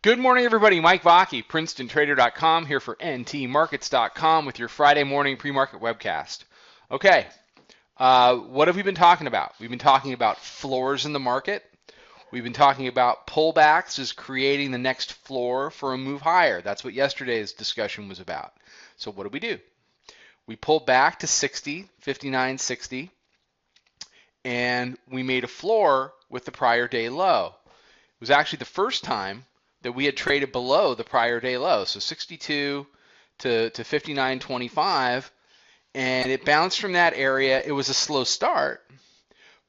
Good morning, everybody. Mike Vacchi, PrincetonTrader.com, here for NTMarkets.com with your Friday morning pre-market webcast. Okay, what have we been talking about? We've been talking about floors in the market. We've been talking about pullbacks as creating the next floor for a move higher. That's what yesterday's discussion was about. So what did we do? We pulled back to 60, 59.60, and we made a floor with the prior day low. It was actually the first time that we had traded below the prior day low, so 62 to 59.25, and it bounced from that area. It was a slow start,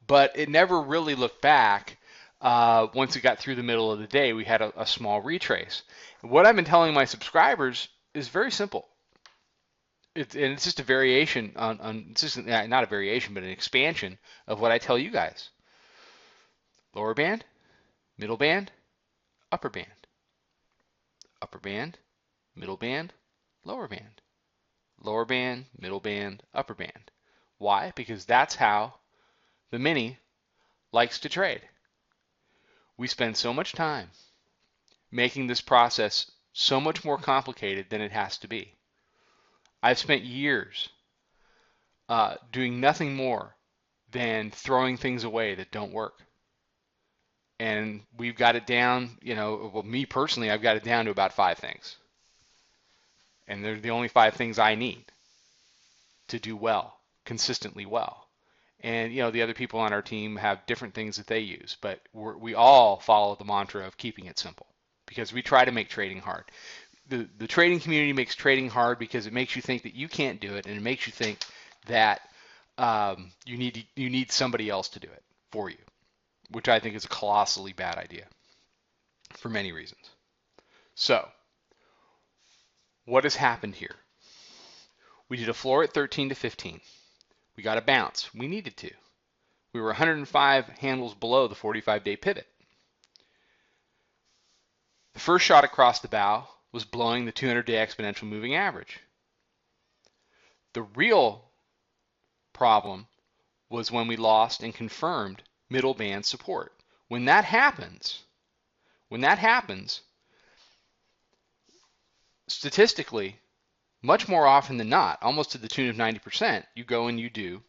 but it never really looked back. Once it got through the middle of the day, we had a small retrace. What I've been telling my subscribers is very simple. It's just a variation it's just not a variation, but an expansion of what I tell you guys. Lower band, middle band, upper band. Upper band, middle band, lower band. Lower band, middle band, upper band. Why? Because that's how the mini likes to trade. We spend so much time making this process so much more complicated than it has to be. I've spent years doing nothing more than throwing things away that don't work. And we've got it down, well, me personally, I've got it down to about 5 things. And they're the only 5 things I need to do well, consistently well. And, the other people on our team have different things that they use, but we all follow the mantra of keeping it simple because we try to make trading hard. The trading community makes trading hard because it makes you think that you can't do it, and it makes you think that you need somebody else to do it for you, which I think is a colossally bad idea for many reasons. So, what has happened here? We did a floor at 13 to 15. We got a bounce. We needed to. We were 105 handles below the 45-day pivot. The first shot across the bow was blowing the 200-day exponential moving average. The real problem was when we lost and confirmed middle band support. When that happens, statistically, much more often than not, almost to the tune of 90%, you go and you do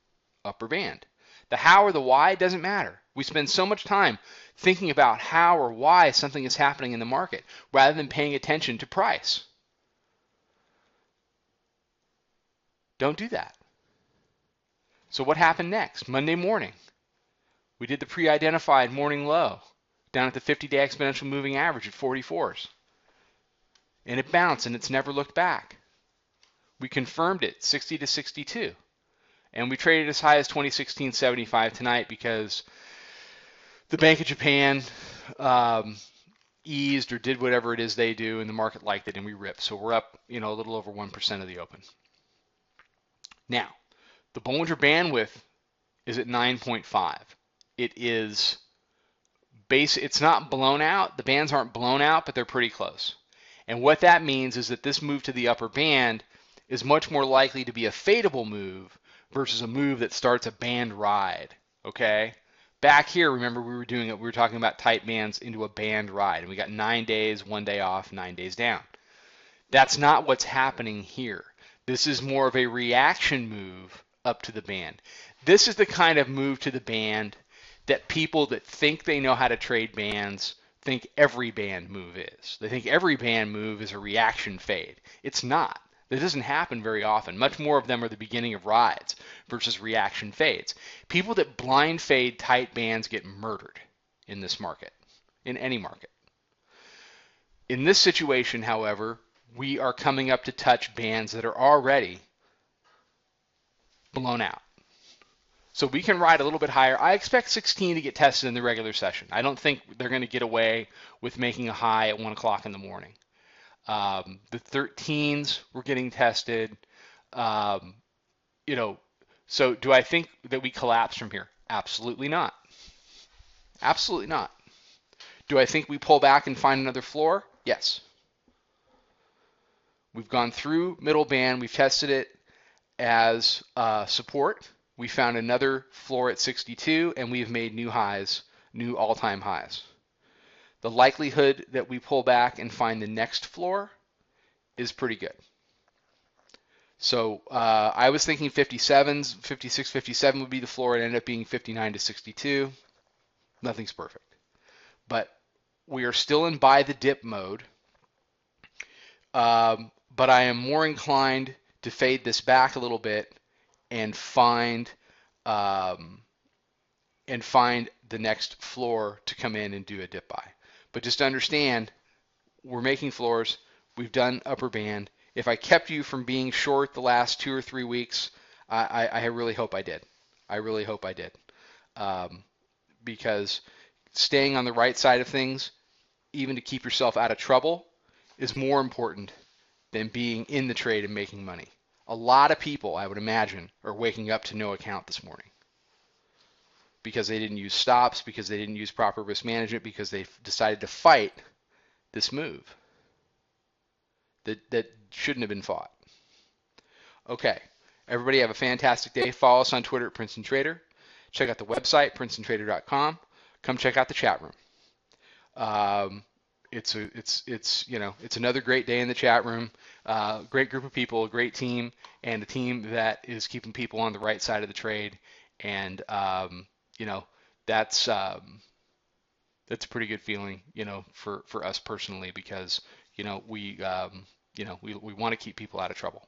upper band. The how or the why doesn't matter. We spend so much time thinking about how or why something is happening in the market rather than paying attention to price. Don't do that. So what happened next? Monday morning, we did the pre-identified morning low down at the 50-day exponential moving average at 44s. And it bounced and it's never looked back. We confirmed it 60 to 62. And we traded as high as 2016.75 tonight because the Bank of Japan eased or did whatever it is they do, and the market liked it, and we ripped. So we're up, a little over 1% of the open. Now, the Bollinger Bandwidth is at 9.5. It is it's not blown out. The bands aren't blown out, but they're pretty close. And what that means is that this move to the upper band is much more likely to be a fadeable move versus a move that starts a band ride, okay? Back here, remember we were talking about tight bands into a band ride, and we got 9 days, 1 day off, 9 days down. That's not what's happening here. This is more of a reaction move up to the band. This is the kind of move to the band that people that think they know how to trade bands think every band move is. They think every band move is a reaction fade. It's not. That doesn't happen very often. Much more of them are the beginning of rides versus reaction fades. People that blind fade tight bands get murdered in this market, in any market. In this situation, however, we are coming up to touch bands that are already blown out. So we can ride a little bit higher. I expect 16 to get tested in the regular session. I don't think they're going to get away with making a high at 1 o'clock in the morning. The 13s were getting tested. So do I think that we collapse from here? Absolutely not. Absolutely not. Do I think we pull back and find another floor? Yes. We've gone through middle band. We've tested it as support. We found another floor at 62, and we've made new highs, new all-time highs. the likelihood that we pull back and find the next floor is pretty good. So I was thinking 57s, 56, 57 would be the floor. It ended up being 59 to 62. Nothing's perfect. But we are still in buy the dip mode. But I am more inclined to fade this back a little bit and find the next floor to come in and do a dip buy. But just understand, we're making floors. We've done upper band. If I kept you from being short the last 2 or 3 weeks, I really hope I did. I really hope I did. Because staying on the right side of things, even to keep yourself out of trouble, is more important than being in the trade and making money. A lot of people, I would imagine, are waking up to no account this morning because they didn't use stops, because they didn't use proper risk management, because they decided to fight this move that shouldn't have been fought. Okay, everybody have a fantastic day. Follow us on Twitter at Princeton Trader. Check out the website, princetontrader.com. Come check out the chat room. It's another great day in the chat room. Great group of people, a great team, and a team that is keeping people on the right side of the trade. And that's a pretty good feeling, for us personally, because we want to keep people out of trouble.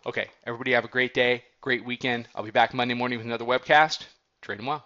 Okay, everybody have a great day, great weekend. I'll be back Monday morning with another webcast. Trade them well.